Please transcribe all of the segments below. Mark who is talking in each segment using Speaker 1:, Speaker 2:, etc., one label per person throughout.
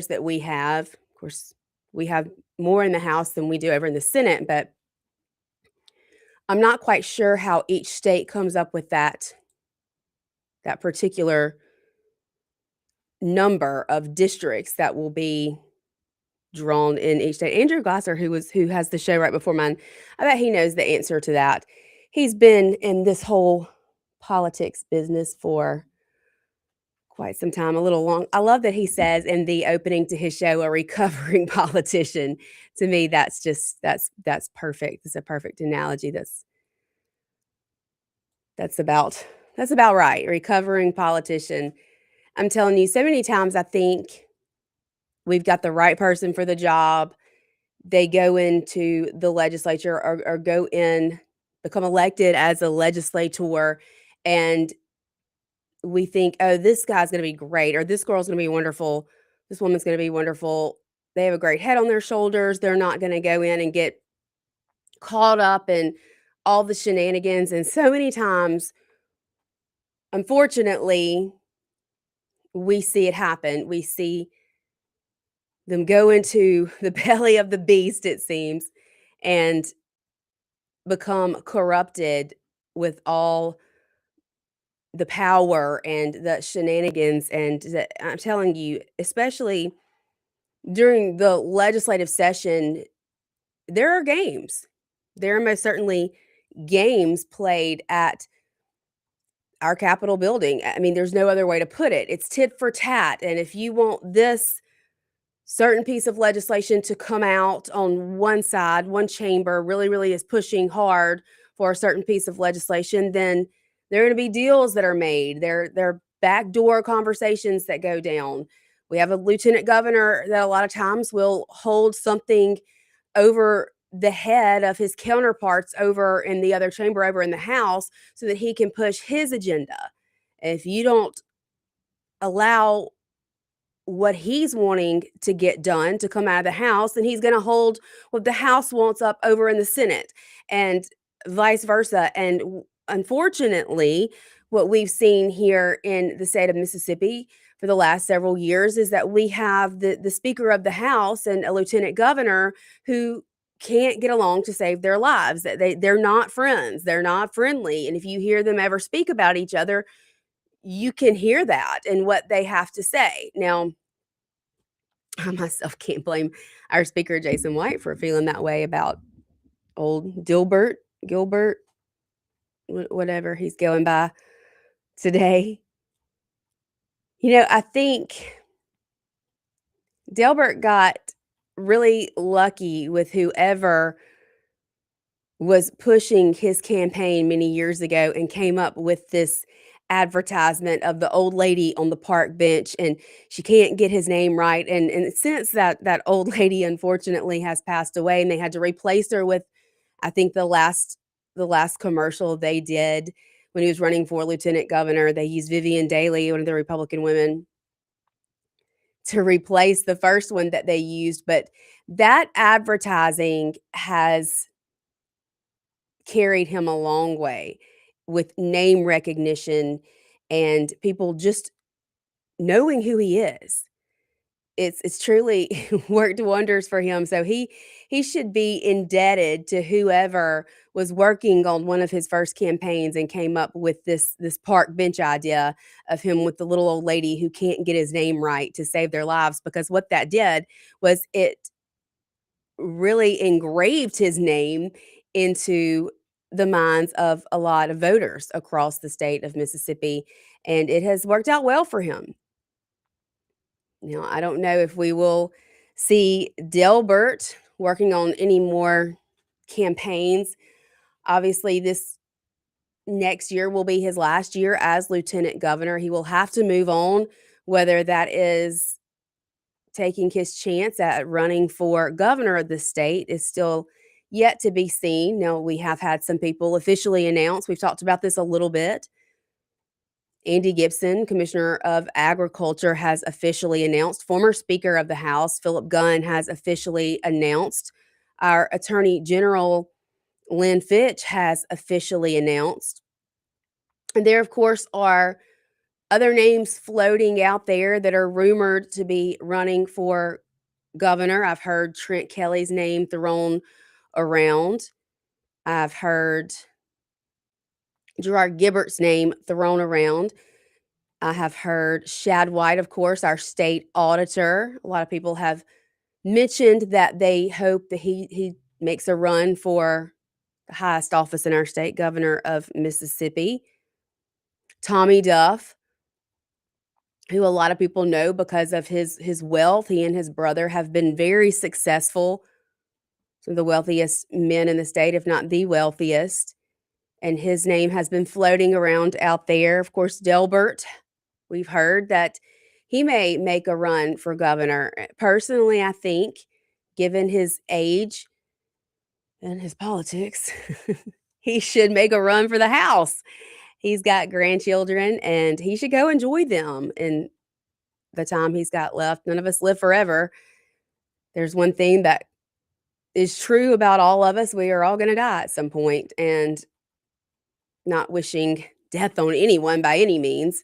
Speaker 1: that we have. Of course, we have more in the House than we do over in the Senate, but I'm not quite sure how each state comes up with that particular number of districts that will be drawn in each state. Andrew Glasser, who has the show right before mine, I bet he knows the answer to that. He's been in this whole politics business for quite some time, a little long. I love that he says in the opening to his show, a recovering politician. To me, that's perfect. It's a perfect analogy. That's about that's about right. Recovering politician. I'm telling you, so many times I think we've got the right person for the job. They go into the legislature or go in, become elected as a legislator, and we think, "Oh, this guy's gonna be great," or "This girl's gonna be wonderful. This woman's gonna be wonderful. They have a great head on their shoulders. They're not gonna go in and get caught up in all the shenanigans," and so many times, unfortunately, we see it happen. We see them go into the belly of the beast, it seems, and become corrupted with all the power and the shenanigans, and I'm telling you, especially during the legislative session, there are games. There are most certainly games played at our Capitol building. I mean, there's no other way to put it. It's tit for tat, and if you want this certain piece of legislation to come out on one side, one chamber really is pushing hard for a certain piece of legislation, then there are going to be deals that are made. There are backdoor conversations that go down. We have a lieutenant governor that a lot of times will hold something over the head of his counterparts over in the other chamber, over in the House, so that he can push his agenda. If you don't allow what he's wanting to get done to come out of the House, then he's going to hold what the House wants up over in the Senate, and vice versa. And unfortunately, what we've seen here in the state of Mississippi for the last several years is that we have the Speaker of the House and a lieutenant governor who can't get along to save their lives. They're not friends. They're not friendly. And if you hear them ever speak about each other, you can hear that in what they have to say. Now, I myself can't blame our speaker, Jason White, for feeling that way about old Gilbert, whatever he's going by today. I think Delbert got really lucky with whoever was pushing his campaign many years ago and came up with this advertisement of the old lady on the park bench, and she can't get his name right, and since that old lady unfortunately has passed away, and they had to replace her with, I think, the last commercial they did when he was running for lieutenant governor, they used Vivian Daley, one of the Republican women, to replace the first one that they used. But that advertising has carried him a long way with name recognition and people just knowing who he is. It's truly worked wonders for him. So he should be indebted to whoever was working on one of his first campaigns and came up with this park bench idea of him with the little old lady who can't get his name right to save their lives, because what that did was it really engraved his name into the minds of a lot of voters across the state of Mississippi, and it has worked out well for him. Now, I don't know if we will see Delbert working on any more campaigns. Obviously, this next year will be his last year as lieutenant governor. He will have to move on, whether that is taking his chance at running for governor of the state is still yet to be seen. Now, we have had some people officially announce. We've talked about this a little bit. Andy Gibson, Commissioner of Agriculture, has officially announced. Former Speaker of the House, Philip Gunn, has officially announced. Our Attorney General, Lynn Fitch, has officially announced. And there, of course, are Other names floating out there that are rumored to be running for governor. I've heard Trent Kelly's name thrown around. I've heard Gerard Gibbert's name thrown around. I have heard Shad White, of course, our state auditor. A lot of people have mentioned that they hope that he makes a run for the highest office in our state, governor of Mississippi. Tommy Duff, who a lot of people know because of his wealth. He and his brother have been very successful. Some of the wealthiest men in the state, if not the wealthiest. And his name has been floating around out there. Of course, Delbert, we've heard that he may make a run for governor. Personally, I think, given his age and his politics, he should make a run for the House. He's got grandchildren, and he should go enjoy them in the time he's got left. None of us live forever. There's one thing that is true about all of us. We are all going to die at some point, and not wishing death on anyone by any means.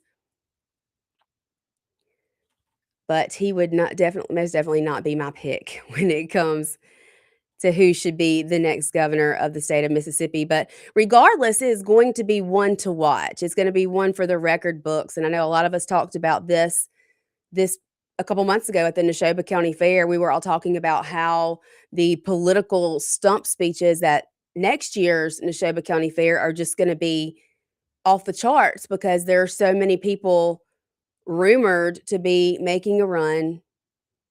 Speaker 1: But he would not most definitely not be my pick when it comes to who should be the next governor of the state of Mississippi. But regardless, it is going to be one to watch. It's going to be one for the record books. And I know a lot of us talked about this a couple months ago at the Neshoba County Fair. We were all talking about how the political stump speeches at next year's Neshoba County Fair are just going to be off the charts because there are so many people rumored to be making a run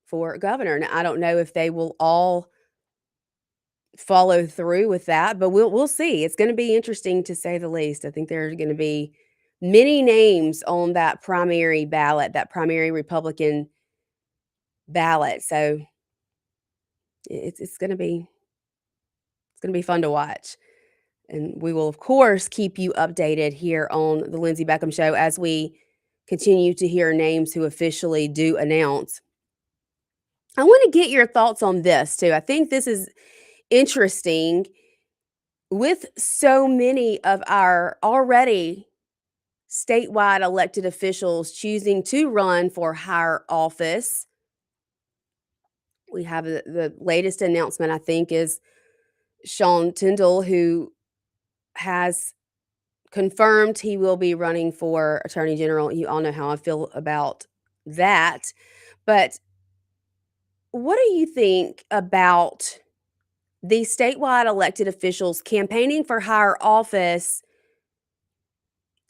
Speaker 1: for governor. Now, I don't know if they will all follow through with that, but we'll see. It's going to be interesting to say the least. I think there's going to be many names on that primary ballot, that primary Republican ballot. So it's going to be fun to watch. And we will, of course, keep you updated here on the Lindsey Beckham Show as we continue to hear names who officially do announce. I want to get your thoughts on this, too. I think this is interesting with so many of our already statewide elected officials choosing to run for higher office. We have the latest announcement, I think, is Sean Tindall, who has confirmed he will be running for Attorney General. You all know how I feel about that. But what do you think about the statewide elected officials campaigning for higher office?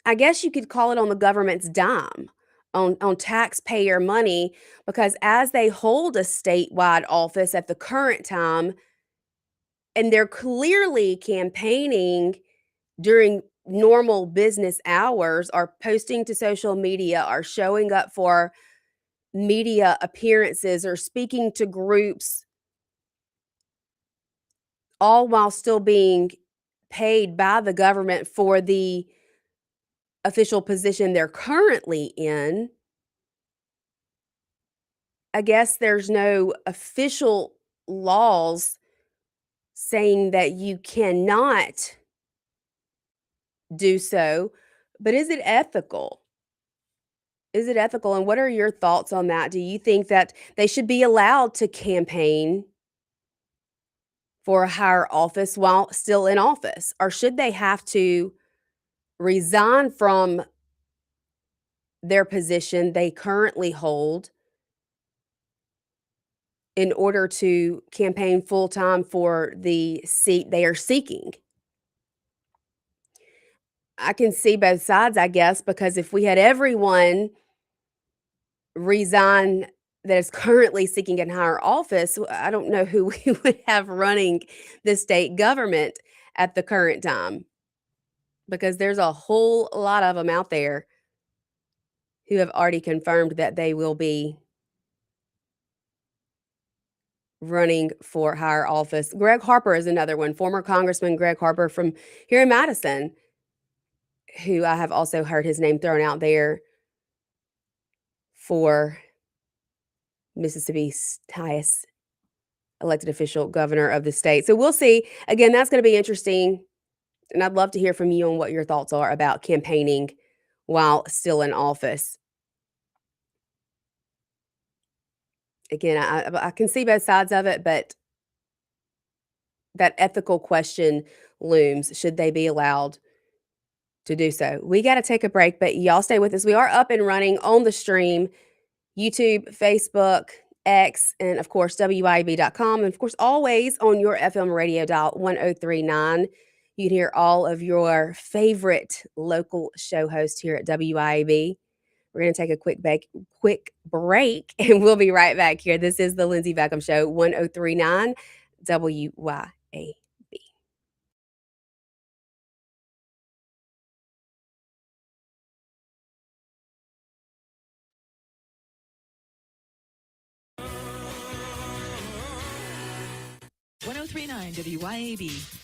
Speaker 1: I guess you could call it on the government's dime, on taxpayer money, because as they hold a statewide office at the current time, and they're clearly campaigning during normal business hours, are posting to social media, are showing up for media appearances, or speaking to groups, all while still being paid by the government for the official position they're currently in. I guess there's no official laws saying that you cannot do so, but is it ethical? Is it ethical? And what are your thoughts on that? Do you think that they should be allowed to campaign for a higher office while still in office? Or should they have to resign from their position they currently hold in order to campaign full-time for the seat they are seeking? I can see both sides, I guess, because if we had everyone resign that is currently seeking a higher office, I don't know who we would have running the state government at the current time, because there's a whole lot of them out there who have already confirmed that they will be running for higher office. Greg Harper is another one, former Congressman Greg Harper from here in Madison, who I have also heard his name thrown out there for Mississippi's highest elected official, governor of the state. So we'll see. Again, that's going to be interesting. And I'd love to hear from you on what your thoughts are about campaigning while still in office. Again, I can see both sides of it, but that ethical question looms. Should they be allowed to do so? We got to take a break, but y'all stay with us. We are up and running on the stream, YouTube, Facebook, X, and of course, WYAB.com. And of course, always on your FM radio dial 1039. You can hear all of your favorite local show hosts here at WYAB. We're going to take a quick break, and we'll be right back here. This is the Lindsey Beckham Show, 1039 WYAB.
Speaker 2: WYAB.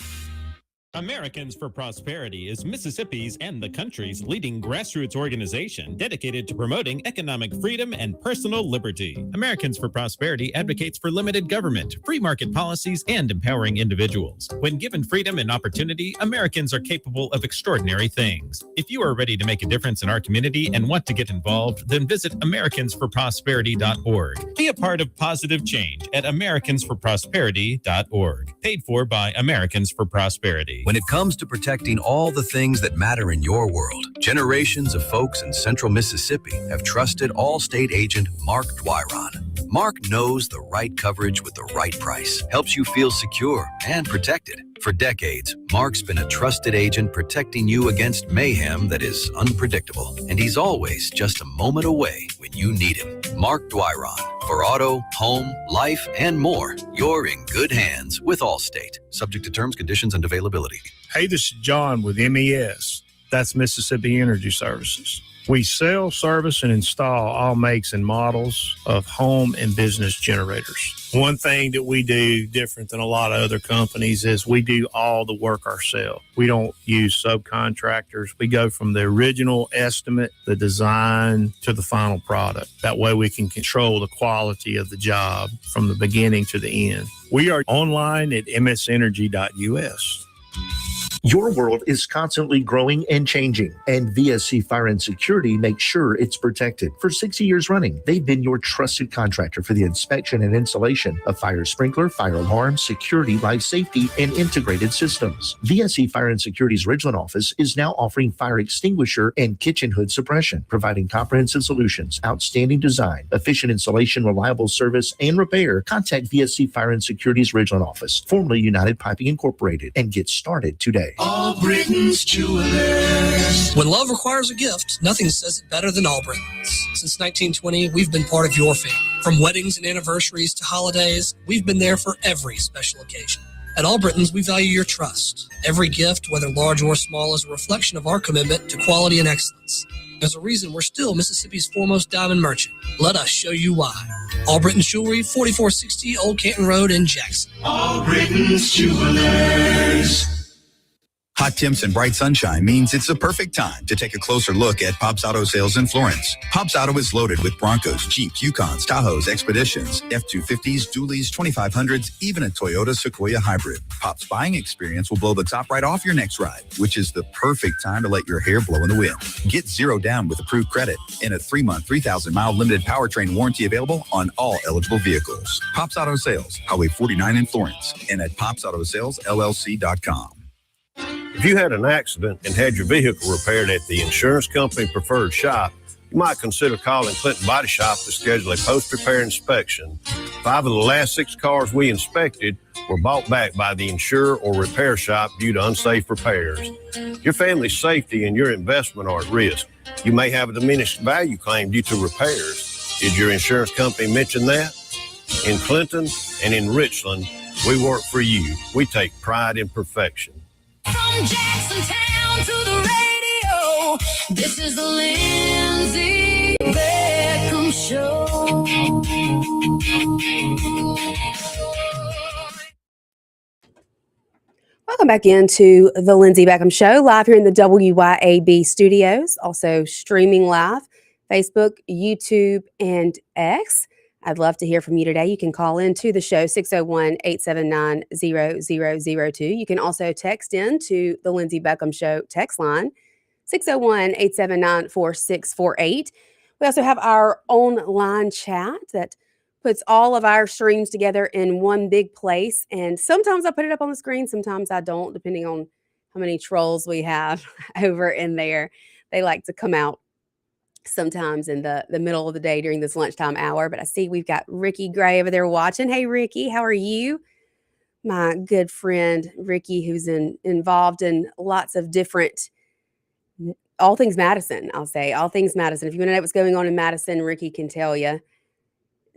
Speaker 3: Americans for Prosperity is Mississippi's and the country's leading grassroots organization dedicated to promoting economic freedom and personal liberty. Americans for Prosperity advocates for limited government, free market policies, and empowering individuals. When given freedom and opportunity, Americans are capable of extraordinary things. If you are ready to make a difference in our community and want to get involved, then visit americansforprosperity.org. Be a part of positive change at americansforprosperity.org. Paid for by Americans for Prosperity.
Speaker 4: When it comes to protecting all the things that matter in your world, generations of folks in central Mississippi have trusted Allstate agent Mark Dwyron. Mark knows the right coverage with the right price, helps you feel secure and protected. For decades, Mark's been a trusted agent protecting you against mayhem that is unpredictable. And he's always just a moment away when you need him. Mark Dwyron. For auto, home, life, and more, you're in good hands with Allstate. Subject to terms, conditions, and availability.
Speaker 5: Hey, this is John with MES. That's Mississippi Energy Services. We sell, service, and install all makes and models of home and business generators. One thing that we do different than a lot of other companies is we do all the work ourselves. We don't use subcontractors. We go from the original estimate, the design, to the final product. That way we can control the quality of the job from the beginning to the end. We are online at msenergy.us.
Speaker 6: Your world is constantly growing and changing, and VSC Fire and Security makes sure it's protected. For 60 years running, they've been your trusted contractor for the inspection and installation of fire sprinkler, fire alarm, security, life safety, and integrated systems. VSC Fire and Security's Ridgeland office is now offering fire extinguisher and kitchen hood suppression, providing comprehensive solutions, outstanding design, efficient installation, reliable service, and repair. Contact VSC Fire and Security's Ridgeland office, formerly United Piping Incorporated, and get started today.
Speaker 7: All Britain's Jewelers.
Speaker 8: When love requires a gift, nothing says it better than All Britain's. Since 1920, we've been part of your family. From weddings and anniversaries to holidays, we've been there for every special occasion. At All Britain's, we value your trust. Every gift, whether large or small, is a reflection of our commitment to quality and excellence. There's a reason we're still Mississippi's foremost diamond merchant. Let us show you why. All Britain's Jewelry, 4460 Old Canton Road in Jackson.
Speaker 7: All Britain's Jewelers.
Speaker 9: Hot temps and bright sunshine means it's the perfect time to take a closer look at Pops Auto Sales in Florence. Pops Auto is loaded with Broncos, Jeeps, Yukons, Tahoes, Expeditions, F-250s, Dualies, 2500s, even a Toyota Sequoia Hybrid. Pops' buying experience will blow the top right off your next ride, which is the perfect time to let your hair blow in the wind. Get zero down with approved credit and a 3-month, 3,000-mile limited powertrain warranty available on all eligible vehicles. Pops Auto Sales, Highway 49 in Florence, and at popsautosalesllc.com.
Speaker 10: If you had an accident and had your vehicle repaired at the insurance company preferred shop, you might consider calling Clinton Body Shop to schedule a post-repair inspection. 5 of the last 6 cars we inspected were bought back by the insurer or repair shop due to unsafe repairs. Your family's safety and your investment are at risk. You may have a diminished value claim due to repairs. Did your insurance company mention that? In Clinton and in Richland, we work for you. We take pride in perfection.
Speaker 7: From Jacksontown to the radio, this is the Lindsey Beckham Show.
Speaker 1: Welcome back into the Lindsey Beckham Show, live here in the WYAB studios, also streaming live, Facebook, YouTube, and X. I'd love to hear from you today. You can call in to the show, 601-879-0002. You can also text in to the Lindsey Beckham Show text line, 601-879-4648. We also have our online chat that puts all of our streams together in one big place. And sometimes I put it up on the screen, sometimes I don't, depending on how many trolls we have over in there. They like to come out sometimes in the middle of the day during this lunchtime hour. But I see we've got Ricky Gray over there watching. Hey, Ricky, how are you? My good friend Ricky, who's involved in lots of different, all things Madison, I'll say, all things Madison. If you want to know what's going on in Madison, Ricky can tell you.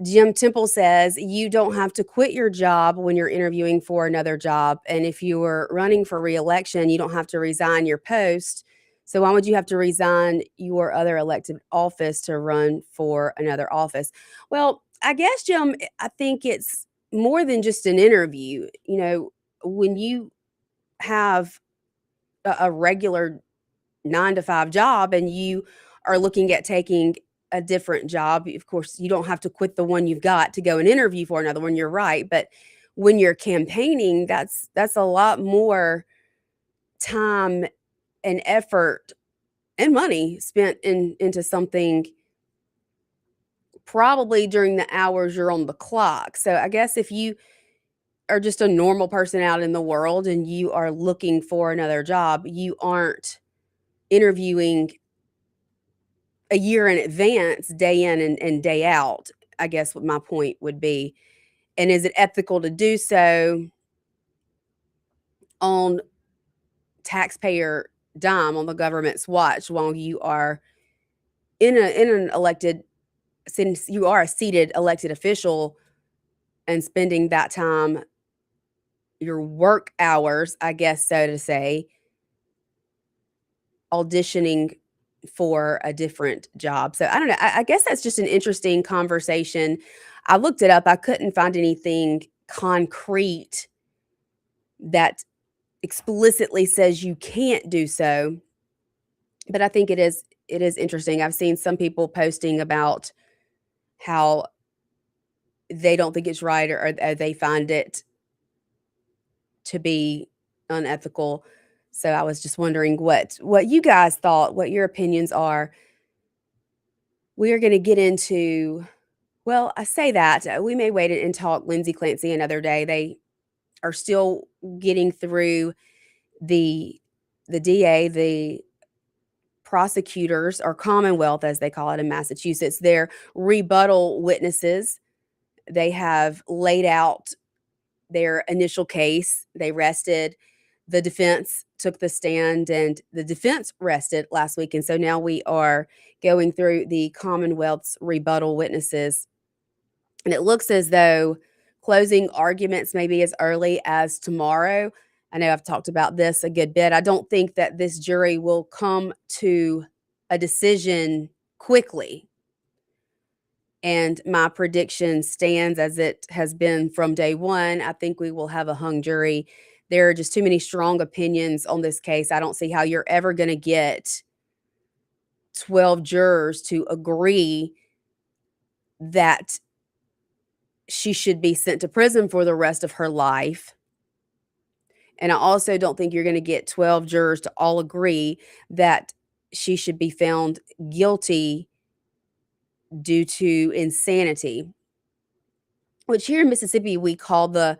Speaker 1: Jim Temple says you don't have to quit your job when you're interviewing for another job. And if you were running for reelection, you don't have to resign your post. So why would you have to resign your other elected office to run for another office? Well, I guess, Jim, I think it's more than just an interview. You know, when you have a regular 9 to 5 job and you are looking at taking a different job, of course, you don't have to quit the one you've got to go and interview for another one. You're right. But when you're campaigning, that's a lot more time and effort and money spent into something probably during the hours you're on the clock. So I guess if you are just a normal person out in the world and you are looking for another job, you aren't interviewing a year in advance, day in and day out, I guess what my point would be. And is it ethical to do so on taxpayer dime, on the government's watch, while you are in an elected, since you are a seated elected official, and spending that time, your work hours, I guess so to say, auditioning for a different job. So I don't know. I guess that's just an interesting conversation. I looked it up. I couldn't find anything concrete that explicitly says you can't do so. But I think it is interesting. I've seen some people posting about how they don't think it's right, or they find it to be unethical. So I was just wondering what you guys thought, what your opinions are. We are going to get into, well, I say that we may wait and talk Lindsey Clancy another day. They are still getting through the DA, the prosecutors, or Commonwealth, as they call it in Massachusetts, their rebuttal witnesses. They have laid out their initial case. They rested. The defense took the stand, and the defense rested last week. And so now we are going through the Commonwealth's rebuttal witnesses. And it looks as though closing arguments may be as early as tomorrow. I know I've talked about this a good bit. I don't think that this jury will come to a decision quickly. And my prediction stands as it has been from day one. I think we will have a hung jury. There are just too many strong opinions on this case. I don't see how you're ever going to get 12 jurors to agree that she should be sent to prison for the rest of her life. And I also don't think you're going to get 12 jurors to all agree that she should be found guilty due to insanity, which here in Mississippi we call the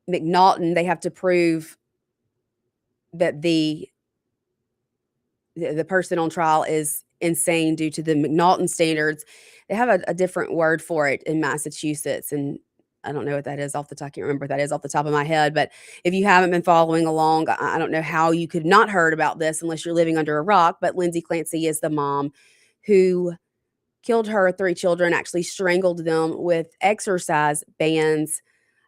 Speaker 1: McNaughton. They have to prove that the person on trial is insane due to the McNaughton standards. They have a different word for it in Massachusetts, and I don't know what that is off the top. I can't remember what that is off the top of my head. But if you haven't been following along, I don't know how you could not heard about this unless you're living under a rock. But Lindsey Clancy is the mom who killed her 3 children, actually strangled them with exercise bands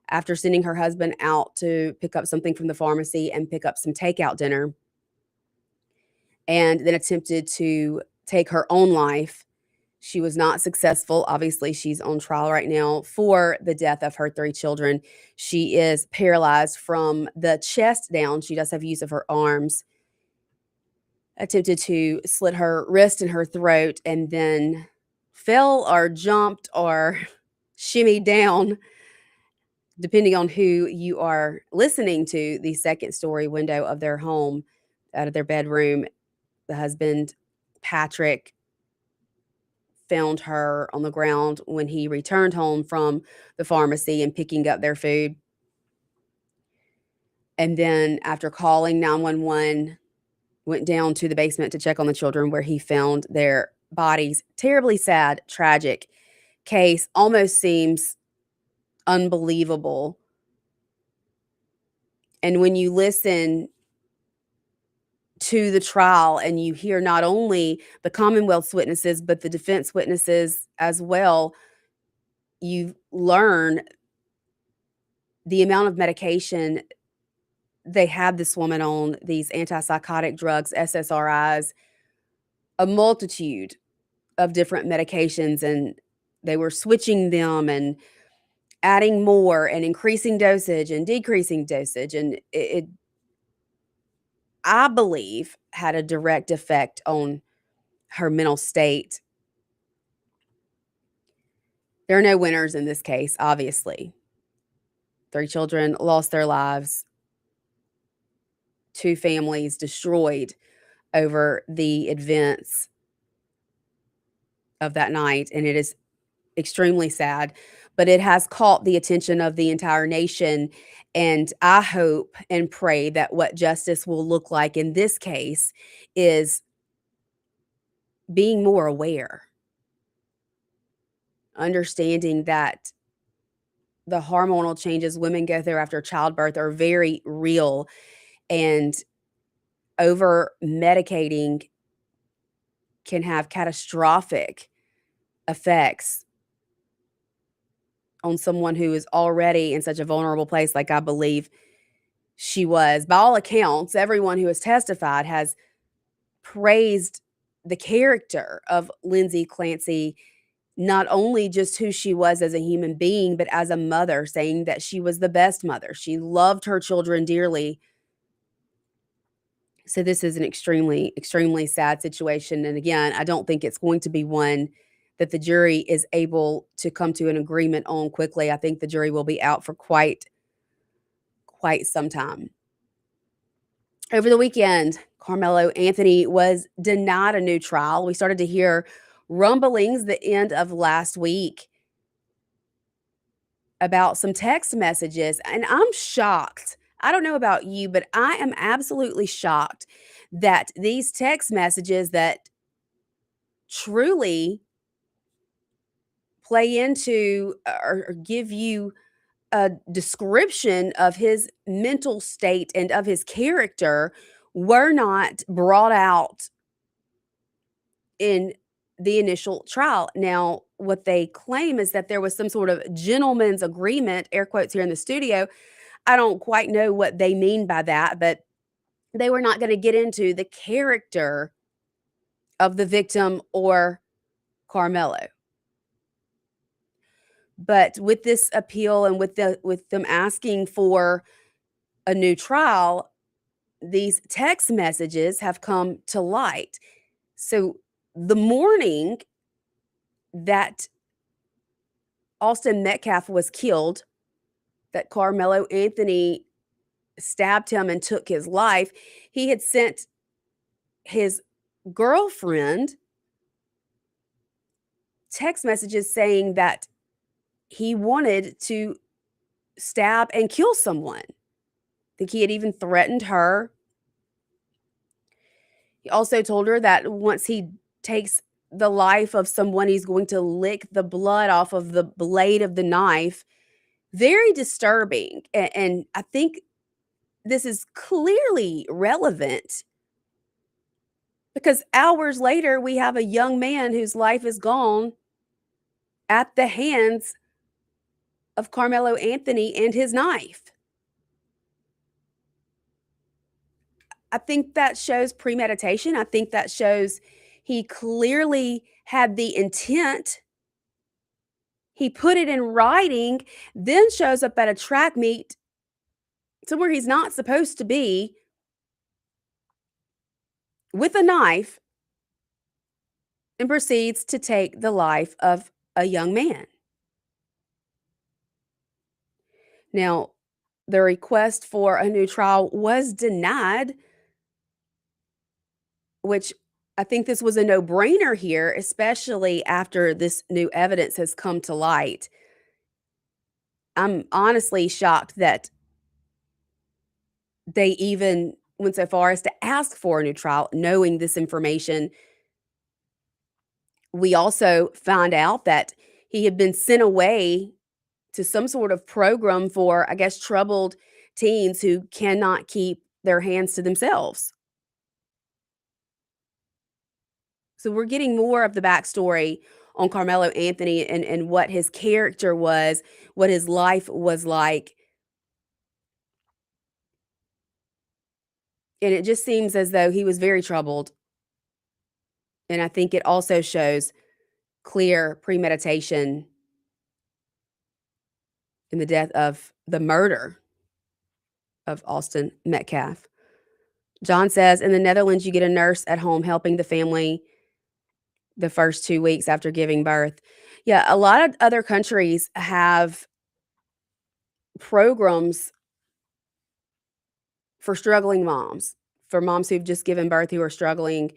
Speaker 1: after sending her husband out to pick up something from the pharmacy and pick up some takeout dinner, and then attempted to take her own life. She was not successful. Obviously, she's on trial right now for the death of her 3 children. She is paralyzed from the chest down. She does have use of her arms. Attempted to slit her wrist and her throat, and then fell or jumped or shimmied down, depending on who you are listening to, the second story window of their home, out of their bedroom, the husband, Patrick, found her on the ground when he returned home from the pharmacy and picking up their food. And then after calling 911, went down to the basement to check on the children where he found their bodies. Terribly sad, tragic case. Almost seems unbelievable. And when you listen to the trial and you hear not only the Commonwealth's witnesses, but the defense witnesses as well, you learn the amount of medication they had this woman on, these antipsychotic drugs, SSRIs, a multitude of different medications, and they were switching them and adding more and increasing dosage and decreasing dosage. And it I believe, had a direct effect on her mental state. There are no winners in this case, obviously. 3 children lost their lives. 2 families destroyed over the events of that night, and it is extremely sad, but it has caught the attention of the entire nation, and I hope and pray that what justice will look like in this case is being more aware, understanding that the hormonal changes women go through after childbirth are very real, and over medicating can have catastrophic effects on someone who is already in such a vulnerable place, like I believe she was. By all accounts, everyone who has testified has praised the character of Lindsey Clancy, not only just who she was as a human being, but as a mother, saying that she was the best mother. She loved her children dearly. So this is an extremely, extremely sad situation. And again, I don't think it's going to be one that the jury is able to come to an agreement on quickly. I think the jury will be out for quite some time. Over the weekend, Carmelo Anthony was denied a new trial. We started to hear rumblings the end of last week about some text messages, and I'm shocked. I don't know about you, but I am absolutely shocked that these text messages that truly play into or give you a description of his mental state and of his character were not brought out in the initial trial. Now, what they claim is that there was some sort of gentleman's agreement, air quotes here in the studio. I don't quite know what they mean by that, but they were not going to get into the character of the victim or Carmelo. But with this appeal and with them asking for a new trial, these text messages have come to light. So the morning that Austin Metcalf was killed, that Carmelo Anthony stabbed him and took his life, he had sent his girlfriend text messages saying that he wanted to stab and kill someone. I think he had even threatened her. He also told her that once he takes the life of someone, he's going to lick the blood off of the blade of the knife. Very disturbing. And I think this is clearly relevant because hours later, we have a young man whose life is gone at the hands of Carmelo Anthony and his knife. I think that shows premeditation. I think that shows he clearly had the intent. He put it in writing, then shows up at a track meet somewhere he's not supposed to be with a knife and proceeds to take the life of a young man. Now, the request for a new trial was denied which I think this was a no-brainer here, especially after this new evidence has come to light. I'm honestly shocked that they even went so far as to ask for a new trial, knowing this information. We also found out that he had been sent away to some sort of program for, I guess, troubled teens who cannot keep their hands to themselves. So we're getting more of the backstory on Carmelo Anthony and what his character was, what his life was like. And it just seems as though he was very troubled. And I think it also shows clear premeditation in the death of the murder of Austin Metcalf. John says, in the Netherlands, you get a nurse at home helping the family the first 2 weeks after giving birth. Yeah, a lot of other countries have programs for struggling moms, for moms who've just given birth who are struggling.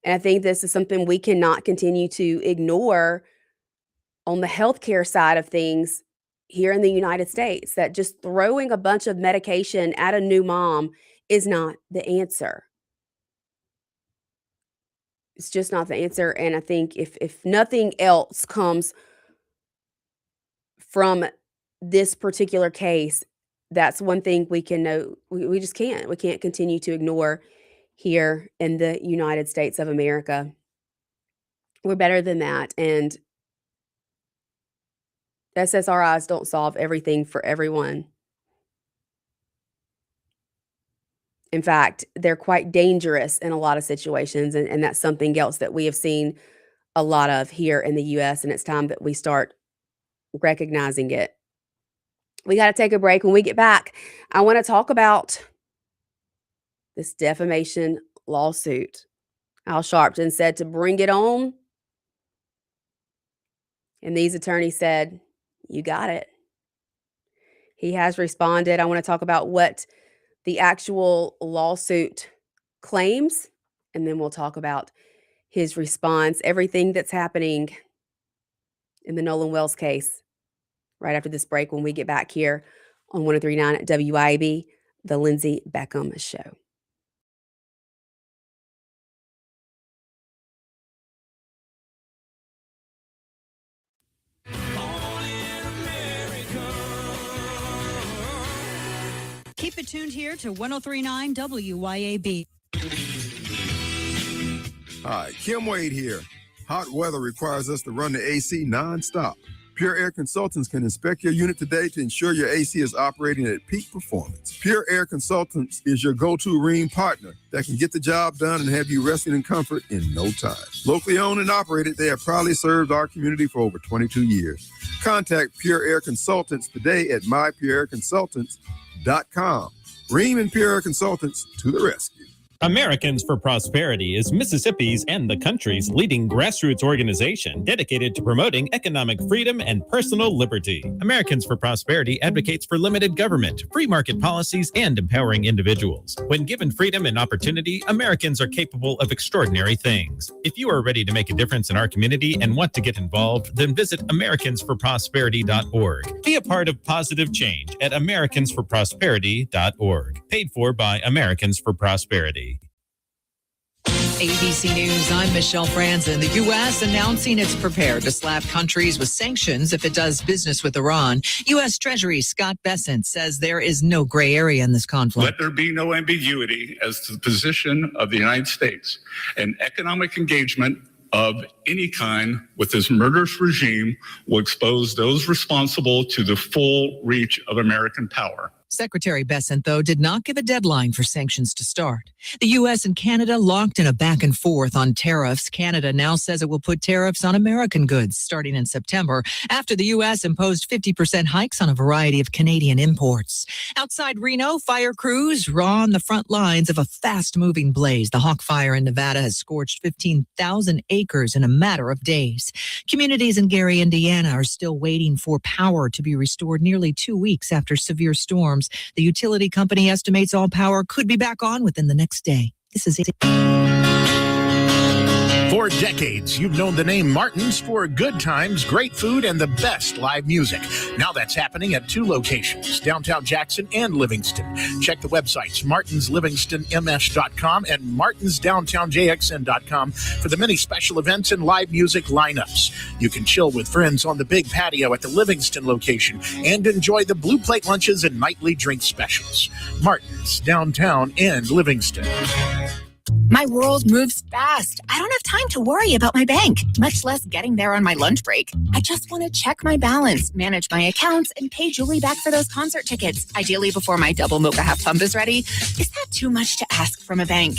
Speaker 1: And I think this is something we cannot continue to ignore on the healthcare side of things here in the United States, that just throwing a bunch of medication at a new mom is not the answer. It's just not the answer. And I think if nothing else comes from this particular case, that's one thing we can know. We just can't. We can't continue to ignore here in the United States of America. We're better than that. And SSRIs don't solve everything for everyone. In fact, they're quite dangerous in a lot of situations. And that's something else that we have seen a lot of here in the US. And it's time that we start recognizing it. We got to take a break. When we get back, I want to talk about this defamation lawsuit. Al Sharpton said to bring it on. And these attorneys said, you got it. He has responded. I want to talk about what the actual lawsuit claims, and then we'll talk about his response, everything that's happening in the Nolan Wells case right after this break when we get back here on 103.9 at WYAB, the Lindsey Beckham Show.
Speaker 2: Keep it tuned here to 103.9 WYAB.
Speaker 11: Hi, Kim Wade here. Hot weather requires us to run the AC nonstop. Pure Air Consultants can inspect your unit today to ensure your AC is operating at peak performance. Pure Air Consultants is your go-to Rheem partner that can get the job done and have you resting in comfort in no time. Locally owned and operated, they have proudly served our community for over 22 years. Contact Pure Air Consultants today at mypureairconsultants.com. Rheem and Pure Air Consultants to the rescue.
Speaker 3: Americans for Prosperity is Mississippi's and the country's leading grassroots organization dedicated to promoting economic freedom and personal liberty. Americans for Prosperity advocates for limited government, free market policies, and empowering individuals. When given freedom and opportunity, Americans are capable of extraordinary things. If you are ready to make a difference in our community and want to get involved, then visit americansforprosperity.org. Be a part of positive change at americansforprosperity.org. Paid for by Americans for Prosperity.
Speaker 2: ABC News, I'm Michelle Franzen. The U.S. announcing it's prepared to slap countries with sanctions if it does business with Iran. U.S. Treasury Scott Bessent says there is no gray area in this conflict.
Speaker 12: Let there be no ambiguity as to the position of the United States. An economic engagement of any kind with this murderous regime will expose those responsible to the full reach of American power.
Speaker 2: Secretary Bessent, though, did not give a deadline for sanctions to start. The U.S. and Canada locked in a back and forth on tariffs. Canada now says it will put tariffs on American goods starting in September after the U.S. imposed 50% hikes on a variety of Canadian imports. Outside Reno, fire crews are on the front lines of a fast-moving blaze. The Hawk Fire in Nevada has scorched 15,000 acres in a matter of days. Communities in Gary, Indiana are still waiting for power to be restored nearly 2 weeks after severe storms. The utility company estimates all power could be back on within the next day. This is
Speaker 13: For decades, you've known the name Martin's for good times, great food, and the best live music. Now that's happening at 2 locations, downtown Jackson and Livingston. Check the websites, martinslivingstonms.com and martinsdowntownjxn.com for the many special events and live music lineups. You can chill with friends on the big patio at the Livingston location and enjoy the blue plate lunches and nightly drink specials. Martin's, downtown and Livingston.
Speaker 14: My world moves fast. I don't have time to worry about my bank, much less getting there on my lunch break. I just want to check my balance, manage my accounts, and pay Julie back for those concert tickets, ideally before my double mocha half pump is ready. Is that too much to ask from a bank?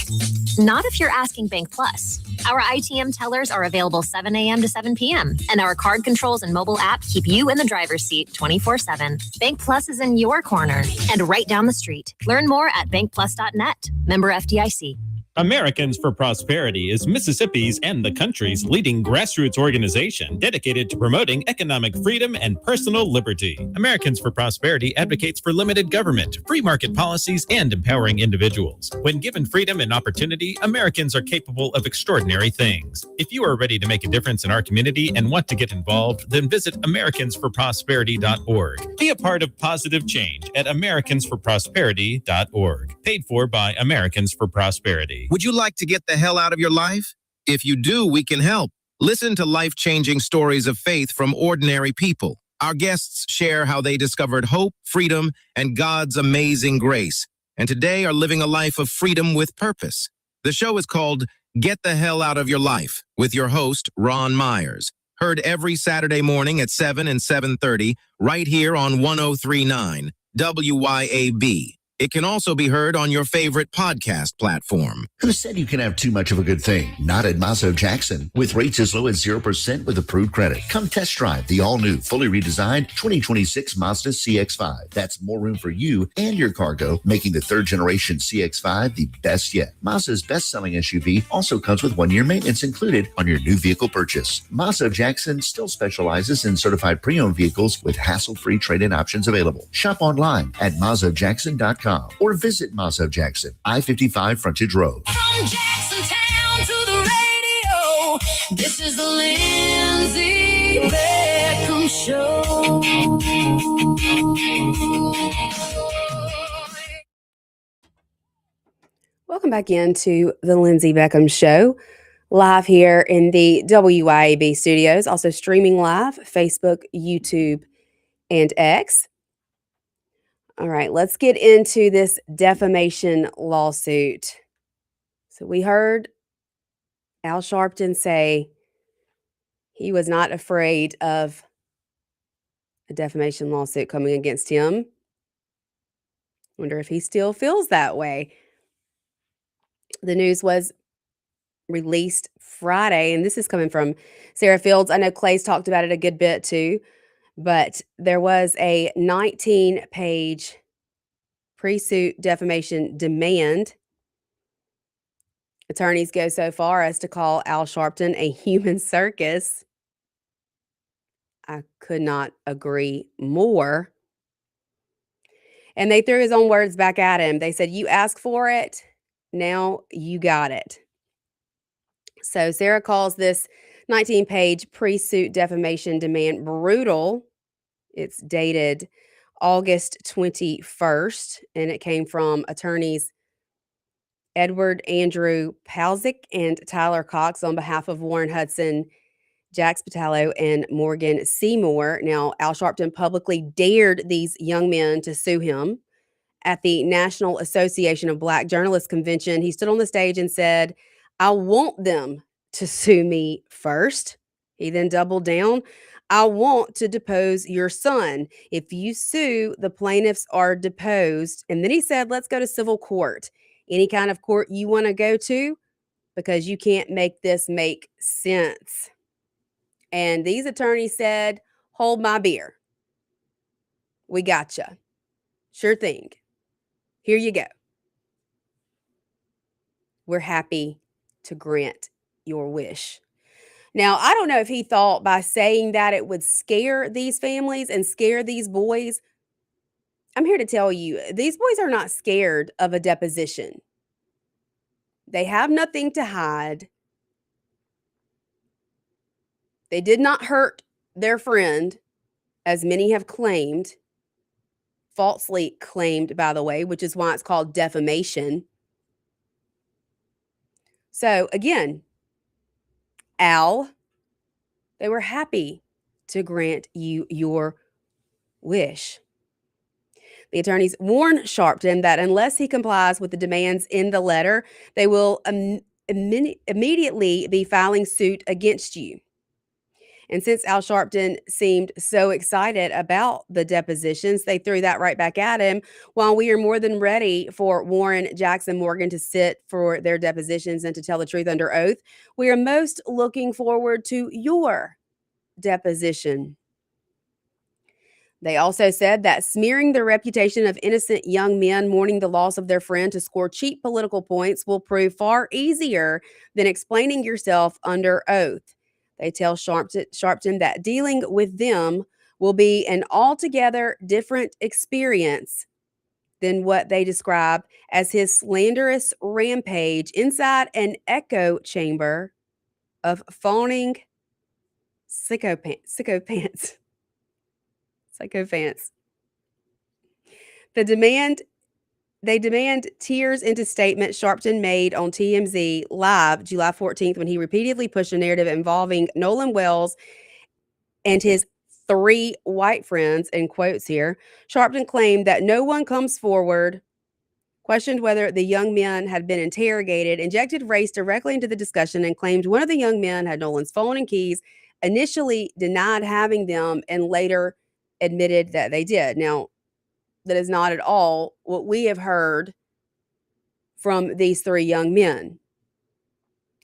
Speaker 15: Not if you're asking Bank Plus. Our ITM tellers are available 7 a.m. to 7 p.m., and our card controls and mobile app keep you in the driver's seat 24/7. Bank Plus is in your corner and right down the street. Learn more at bankplus.net. Member FDIC.
Speaker 3: Americans for Prosperity is Mississippi's and the country's leading grassroots organization dedicated to promoting economic freedom and personal liberty. Americans for Prosperity advocates for limited government, free market policies, and empowering individuals. When given freedom and opportunity, Americans are capable of extraordinary things. If you are ready to make a difference in our community and want to get involved, then visit americansforprosperity.org. Be a part of positive change at americansforprosperity.org. Paid for by Americans for Prosperity.
Speaker 16: Would you like to get the hell out of your life? If you do, we can help. Listen to life-changing stories of faith from ordinary people. Our guests share how they discovered hope, freedom, and God's amazing grace, and today are living a life of freedom with purpose. The show is called Get the Hell Out of Your Life with your host, Ron Myers. Heard every Saturday morning at 7 and 7:30 right here on 103.9 WYAB. It can also be heard on your favorite podcast platform.
Speaker 6: Who said you can have too much of a good thing? Not at Mazda Jackson. With rates as low as 0% with approved credit. Come test drive the all-new, fully redesigned 2026 Mazda CX-5. That's more room for you and your cargo, making the third-generation CX-5 the best yet. Mazda's best-selling SUV also comes with 1-year maintenance included on your new vehicle purchase. Mazda Jackson still specializes in certified pre-owned vehicles with hassle-free trade-in options available. Shop online at MazdaJackson.com. Or visit Mazda Jackson, I-55 Frontage Road.
Speaker 7: From Jacksontown to the radio, this is the Lindsey Beckham Show.
Speaker 1: Welcome back into the Lindsey Beckham Show, live here in the WYAB studios, also streaming live, Facebook, YouTube, and X. All right, let's get into this defamation lawsuit. So we heard Al Sharpton say he was not afraid of a defamation lawsuit coming against him. Wonder if he still feels that way. The news was released Friday, and this is coming from Sarah Fields. I know Clay's talked about it a good bit too. But there was a 19-page pre-suit defamation demand. Attorneys go so far as to call Al Sharpton a human circus. I could not agree more. And they threw his own words back at him. They said, "You asked for it, now you got it." So Sarah calls this 19-page pre-suit defamation demand brutal. It's dated August 21st, and it came from attorneys Edward Andrew Palzik and Tyler Cox on behalf of Warren Hudson, Jack Spatalo, and Morgan Seymour. Now, Al Sharpton publicly dared these young men to sue him. At the National Association of Black Journalists Convention, he stood on the stage and said, "I want them to sue me first." He then doubled down. "I want to depose your son. If you sue, the plaintiffs are deposed." And then he said, "Let's go to civil court. Any kind of court you want to go to, because you can't make this make sense." And these attorneys said, "Hold my beer. We gotcha. Sure thing. Here you go. We're happy to grant your wish." Now, I don't know if he thought by saying that it would scare these families and scare these boys. I'm here to tell you, these boys are not scared of a deposition. They have nothing to hide. They did not hurt their friend, as many have claimed, falsely claimed, by the way, which is why it's called defamation. So again, Al, they were happy to grant you your wish. The attorneys warn Sharpton that unless he complies with the demands in the letter, they will immediately be filing suit against you. And since Al Sharpton seemed so excited about the depositions, they threw that right back at him. While we are more than ready for Warren, Jackson, Morgan to sit for their depositions and to tell the truth under oath, we are most looking forward to your deposition. They also said that smearing the reputation of innocent young men mourning the loss of their friend to score cheap political points will prove far easier than explaining yourself under oath. They tell Sharpton that dealing with them will be an altogether different experience than what they describe as his slanderous rampage inside an echo chamber of fawning sycophants. They demand tears into statement Sharpton made on TMZ Live July 14th when he repeatedly pushed a narrative involving Nolan Wells and his 3 white friends, in quotes here. Sharpton claimed that no one comes forward, questioned whether the young men had been interrogated, injected race directly into the discussion, and claimed one of the young men had Nolan's phone and keys, initially denied having them, and later admitted that they did. Now, that is not at all what we have heard from these 3 young men.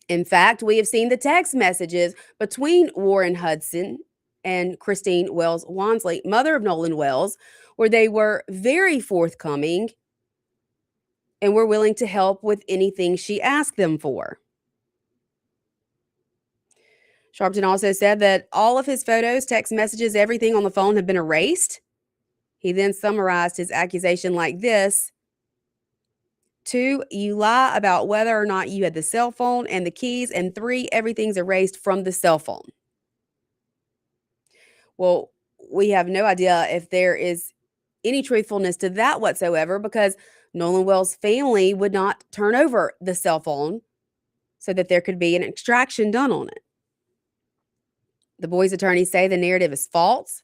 Speaker 1: In fact, we have seen the text messages between Warren Hudson and Christine Wells Wansley, mother of Nolan Wells, where they were very forthcoming and were willing to help with anything she asked them for. Sharpton also said that all of his photos, text messages, everything on the phone had been erased. He then summarized his accusation like this: 2, you lie about whether or not you had the cell phone and the keys, and 3, everything's erased from the cell phone. Well, we have no idea if there is any truthfulness to that whatsoever, because Nolan Wells' family would not turn over the cell phone so that there could be an extraction done on it. The boys' attorneys say the narrative is false,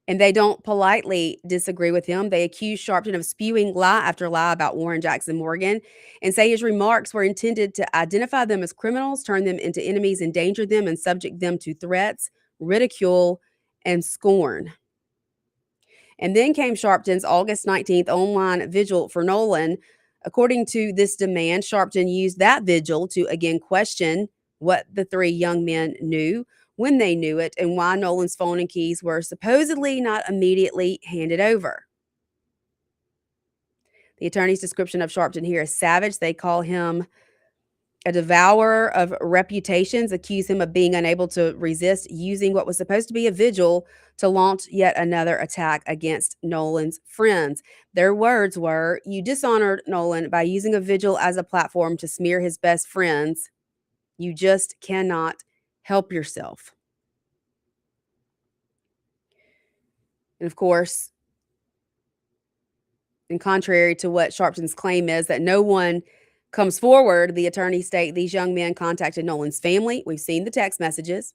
Speaker 1: and they don't politely disagree with him. They accuse Sharpton of spewing lie after lie about Warren Jackson Morgan and say his remarks were intended to identify them as criminals, turn them into enemies, endanger them, and subject them to threats, ridicule, and scorn. And then came Sharpton's August 19th online vigil for Nolan. According to this demand, Sharpton used that vigil to again question what the 3 young men knew, when they knew it, and why Nolan's phone and keys were supposedly not immediately handed over. The attorney's description of Sharpton here is savage. They call him a devourer of reputations, accuse him of being unable to resist using what was supposed to be a vigil to launch yet another attack against Nolan's friends. Their words were, "You dishonored Nolan by using a vigil as a platform to smear his best friends. You just cannot help yourself." And of course, in contrary to what Sharpton's claim is that no one comes forward, the attorneys state these young men contacted Nolan's family. We've seen the text messages,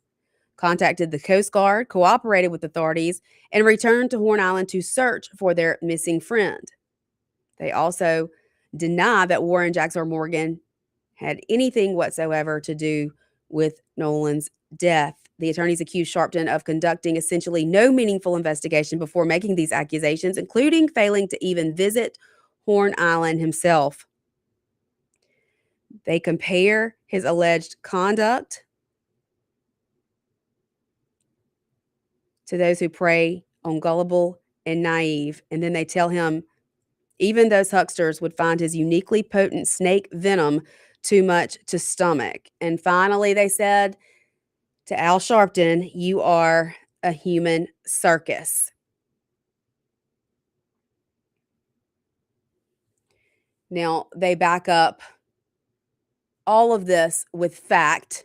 Speaker 1: contacted the Coast Guard, cooperated with authorities, and returned to Horn Island to search for their missing friend. They also deny that Warren Jackson or Morgan had anything whatsoever to do with Nolan's death. The attorneys accused Sharpton of conducting essentially no meaningful investigation before making these accusations, including failing to even visit Horn Island himself. They compare his alleged conduct to those who prey on gullible and naive, and then they tell him even those hucksters would find his uniquely potent snake venom too much to stomach. And finally, they said to Al Sharpton, "You are a human circus." Now, they back up all of this with fact.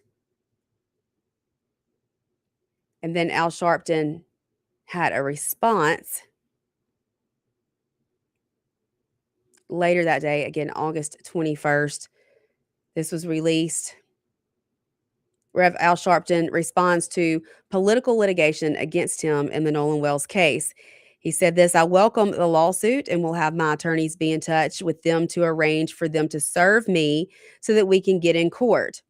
Speaker 1: And then Al Sharpton had a response later that day, again, August 21st. This was released. Rev. Al Sharpton responds to political litigation against him in the Nolan Wells case. He said this: I welcome the lawsuit and will have my attorneys be in touch with them to arrange for them to serve me so that we can get in court.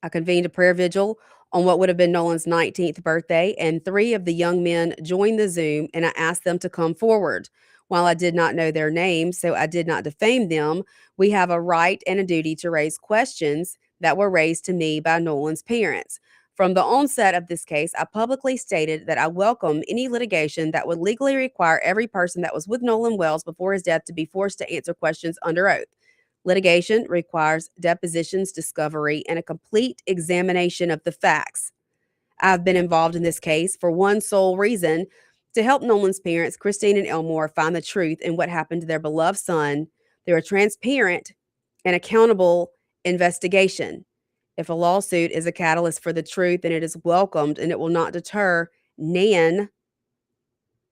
Speaker 1: I convened a prayer vigil on what would have been Nolan's 19th birthday, and 3 of the young men joined the Zoom, and I asked them to come forward. While I did not know their names, so I did not defame them, we have a right and a duty to raise questions that were raised to me by Nolan's parents. From the onset of this case, I publicly stated that I welcome any litigation that would legally require every person that was with Nolan Wells before his death to be forced to answer questions under oath. Litigation requires depositions, discovery, and a complete examination of the facts. I've been involved in this case for one sole reason: to help Nolan's parents, Christine and Elmore, find the truth in what happened to their beloved son through a transparent and accountable investigation. If a lawsuit is a catalyst for the truth, then it is welcomed, and it will not deter NAN,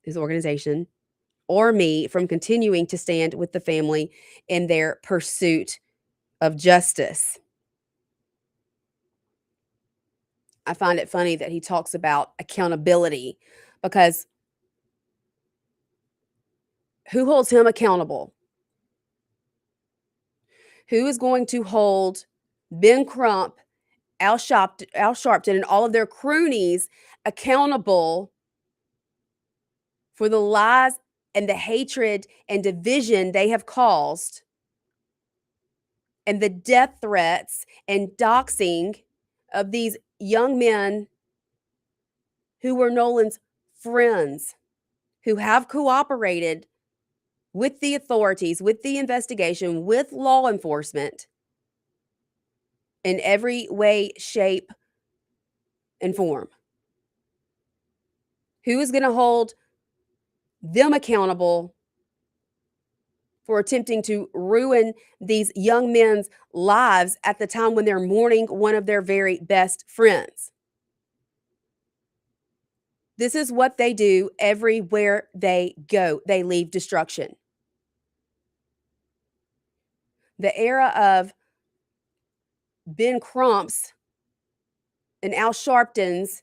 Speaker 1: his organization, or me from continuing to stand with the family in their pursuit of justice. I find it funny that he talks about accountability, because who holds him accountable? Who is going to hold Ben Crump, Al Sharpton, and all of their cronies accountable for the lies and the hatred and division they have caused, and the death threats and doxing of these young men who were Nolan's friends, who have cooperated with the authorities, with the investigation, with law enforcement in every way, shape, and form? Who is going to hold them accountable for attempting to ruin these young men's lives at the time when they're mourning one of their very best friends? This is what they do everywhere they go. They leave destruction. The era of Ben Crumps and Al Sharptons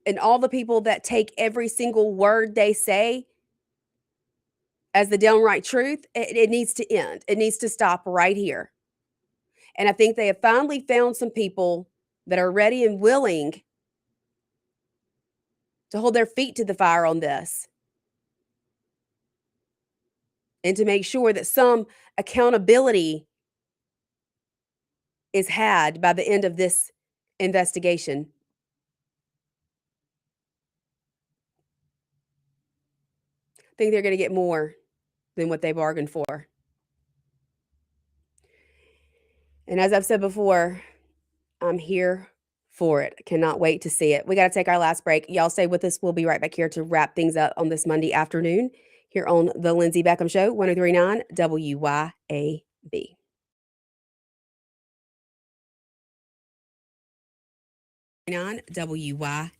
Speaker 1: and all the people that take every single word they say as the downright truth, it needs to end. It needs to stop right here. And I think they have finally found some people that are ready and willing to hold their feet to the fire on this, and to make sure that some accountability is had by the end of this investigation. I think they're going to get more than what they bargained for. And as I've said before, I'm here for it. I cannot wait to see it. We got to take our last break. Y'all stay with us. We'll be right back here to wrap things up on this Monday afternoon here on the Lindsey Beckham Show, 103.9 WYAB. WYAB.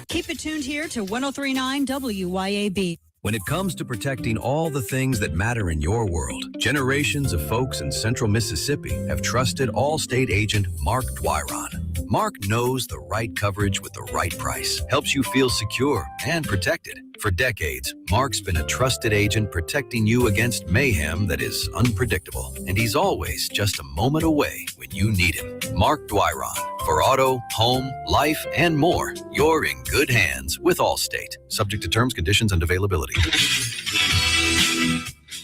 Speaker 17: Keep it tuned here to 103.9 WYAB.
Speaker 4: When it comes to protecting all the things that matter in your world, generations of folks in central Mississippi have trusted Allstate agent Mark Dwyron. Mark knows the right coverage with the right price, helps you feel secure and protected. For decades, Mark's been a trusted agent protecting you against mayhem that is unpredictable, and he's always just a moment away when you need him. Mark Dwyron. For auto, home, life, and more, you're in good hands with Allstate. Subject to terms, conditions, and availability.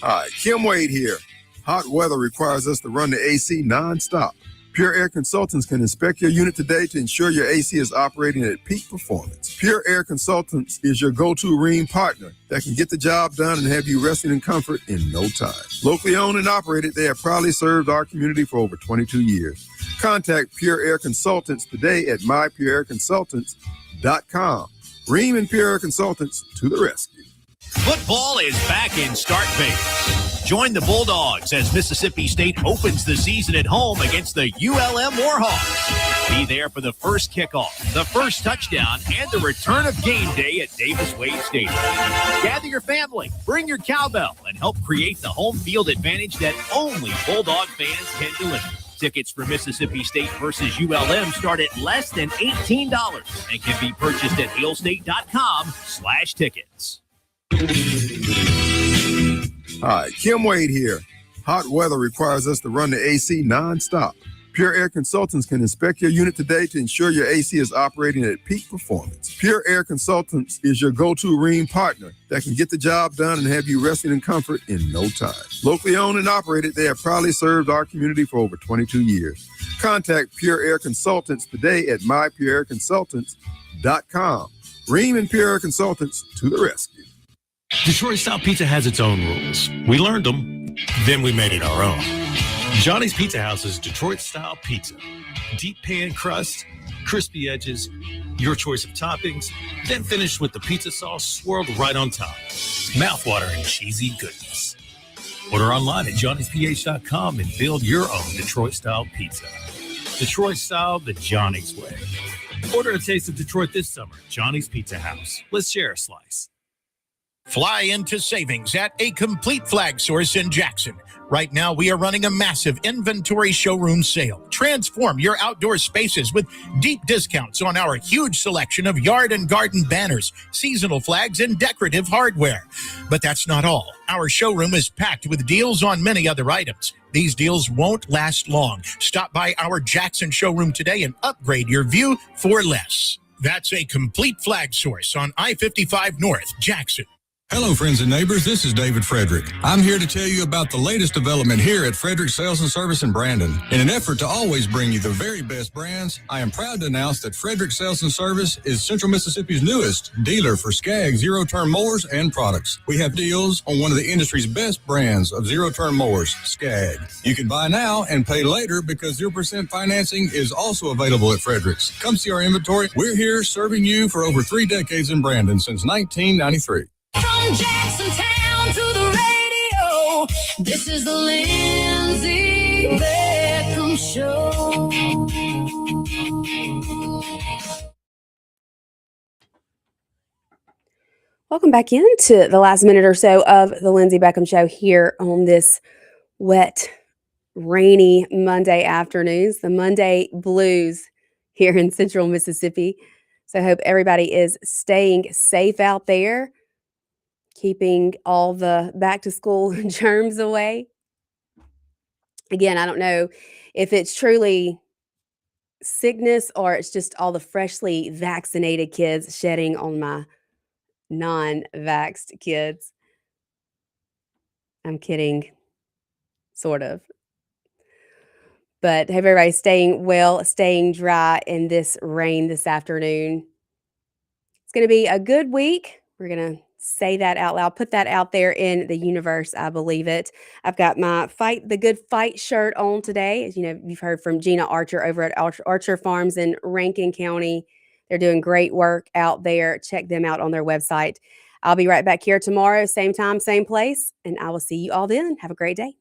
Speaker 11: Hi, Kim Wade here. Hot weather requires us to run the AC nonstop. Pure Air Consultants can inspect your unit today to ensure your AC is operating at peak performance. Pure Air Consultants is your go-to Rheem partner that can get the job done and have you resting in comfort in no time. Locally owned and operated, they have proudly served our community for over 22 years. Contact Pure Air Consultants today at mypureairconsultants.com. Ream and Pure Air Consultants to the rescue.
Speaker 13: Football is back in start phase. Join the Bulldogs as Mississippi State opens the season at home against the ULM Warhawks. Be there for the first kickoff, the first touchdown, and the return of game day at Davis Wade Stadium. Gather your family, bring your cowbell, and help create the home field advantage that only Bulldog fans can deliver. Tickets for Mississippi State versus ULM start at less than $18 and can be purchased at hailstate.com/tickets.
Speaker 11: Hi, Kim Wade here. Hot weather requires us to run the AC nonstop. Pure Air Consultants can inspect your unit today to ensure your AC is operating at peak performance. Pure Air Consultants is your go-to Ream partner that can get the job done and have you resting in comfort in no time. Locally owned and operated, they have proudly served our community for over 22 years. Contact Pure Air Consultants today at mypureairconsultants.com. Ream and Pure Air Consultants to the rescue.
Speaker 18: Detroit Style Pizza has its own rules. We learned them, then we made it our own. Johnny's Pizza House's Detroit Style Pizza. Deep pan crust, crispy edges, your choice of toppings, then finished with the pizza sauce swirled right on top. Mouthwatering cheesy goodness. Order online at johnnysph.com and build your own Detroit Style Pizza. Detroit Style the Johnny's way. Order a taste of Detroit this summer at Johnny's Pizza House. Let's share a slice.
Speaker 13: Fly into savings at a complete flag source in Jackson. Right now, we are running a massive inventory showroom sale. Transform your outdoor spaces with deep discounts on our huge selection of yard and garden banners, seasonal flags, and decorative hardware. But that's not all. Our showroom is packed with deals on many other items. These deals won't last long. Stop by our Jackson showroom today and upgrade your view for less. That's a complete flag source on I-55 North, Jackson.
Speaker 19: Hello, friends and neighbors. This is David Frederick. I'm here to tell you about the latest development here at Frederick Sales and Service in Brandon. In an effort to always bring you the very best brands, I am proud to announce that Frederick Sales and Service is Central Mississippi's newest dealer for Skag zero-turn mowers and products. We have deals on one of the industry's best brands of zero-turn mowers, Skag. You can buy now and pay later because 0% financing is also available at Frederick's. Come see our inventory. We're here serving you for over 3 decades in Brandon since 1993.
Speaker 7: From Jacksontown to the radio, this is the Lindsey Beckham Show.
Speaker 1: Welcome back into the last minute or so of the Lindsey Beckham Show here on this wet, rainy Monday afternoons, the Monday blues here in central Mississippi. So I hope everybody is staying safe out there, keeping all the back to school germs away. Again, I don't know if it's truly sickness or it's just all the freshly vaccinated kids shedding on my non-vaxxed kids. I'm kidding, sort of. But hope everybody's staying well, staying dry in this rain this afternoon. It's going to be a good week. We're going to say that out loud, put that out there in the universe. I believe it. I've got my Fight the Good Fight shirt on today. As you know, you've heard from Gina Archer over at Archer Farms in Rankin County. They're doing great work out there. Check them out on their website. I'll be right back here tomorrow, same time, same place, and I will see you all then. Have a great day.